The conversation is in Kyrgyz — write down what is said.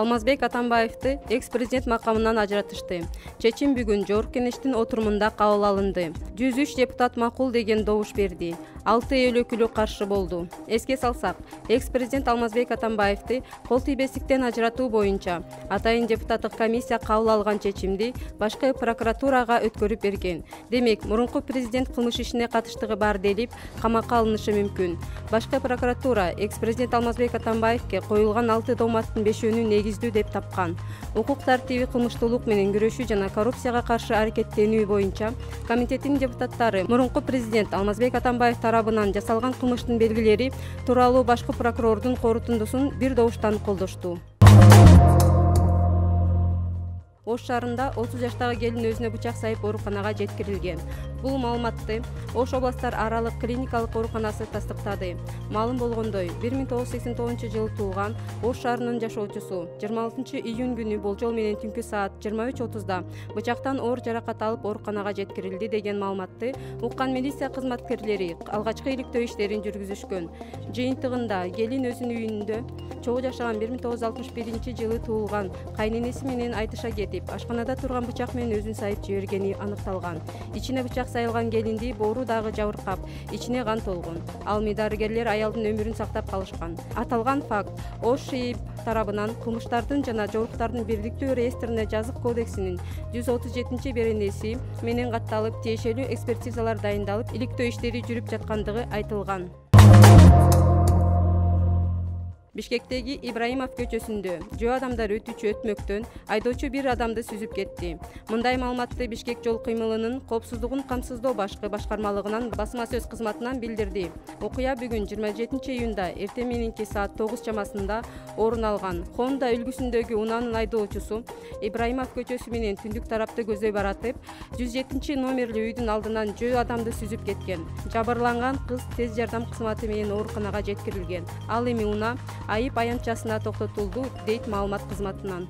Алмазбек Атамбаевди экс-президент макамынан ажыратышты. Чечим бүгүн Жогорку Кеңештин отурумунда кабыл алынды. 103 депутат макул деген добуш берди. 6 эл өкүлү каршы болду. Эске салсак, экс-президент Алмазбек Атамбаевди кол тийбестиктен ажыратуу боюнча атайын депутаттык комиссия кабыл алган чечимди башкы прокуратурага өткөрүп берген. Демек, мурунку президент кылмыш ишине катыштыгы бар делип, камакка алынышы мүмкүн. Башкы прокуратура экс-президент Алмазбек Атамбаевге коюлган 6 доматтын 5-ünү негиздүү деп тапкан. Укук тартиби, кылмыштуулук менен күрөшүү жана коррупцияга каршы аракеттенүү боюнча комитеттин депутаттары мурунку президент Алмазбек Атамбаев тарабынан жасалган кылмыштын белгилери тууралуу башкы прокурордун корутундусун бир добуштан колдошту. Ош шаарында 30 жаштагы келин өзүнө бычак сайып ооруканага жеткирилген. Бул маалыматты Ош областар аралык клиникалык ооруканасы тастыктады. Маалым болгондой, 1989-жылы туулган Ош шаарынын жашоочусу 26 июнь күнү болжол менен түнкү саат 23:30да бычактан оор жаракат алып ооруканага жеткирилди деген маалыматты уккан милиция кызматкерлери алгачкы иликтөө иштерин жүргүзүшкөн. Жыйынтыгында келин өзүнүн үйүндө чогуу жашаган 1961-жылы туулган кайненеси менен айтыша кетип, ашканада турган бычак менен өзүн сайып жибергени аныкталган. Ичине бычак сайылган келинди боору дагы жабыркап, ичине кан толгон. Ал эми дарыгерлер аялдын өмүрүн сактап калышкан. Аталган факт Ош ШИИБ тарабынан кылмыштардын жана жоруктардын бирликтүү реестрине жазык кодексинин 137-беренеси менен катталып, тиешелүү экспертизалар дайындалып, иликтөө иштери жүрүп жаткандыгы айтылган. Бишкектеги Ибраимов көчөсүндө жөө адамдар өтүүчү өтмөктөн айдоочу бир адамды сүзүп кетти. Мындай маалыматты Бишкек жол кыймылынын коопсуздугун камсыздоо башкы башкармалыгынан басма сөз кызматынан билдирди. Окуя бүгүн 27 июнда эртең мененки саат 9 чамасында орун алган. Honda үлгүсүндөгү унаанын айдоочусу Ибраимов көчөсү менен түндүк тарапты көздөй баратып, 107 номерлүү үйдүн алдынан жөө адамды сүзүп кеткен. Жабырланган кыз тез жардам кызматы менен ооруканага жеткирилген. Ал эми унаа айып аянтчасына токтотулду, дейт маалымат кызматынан.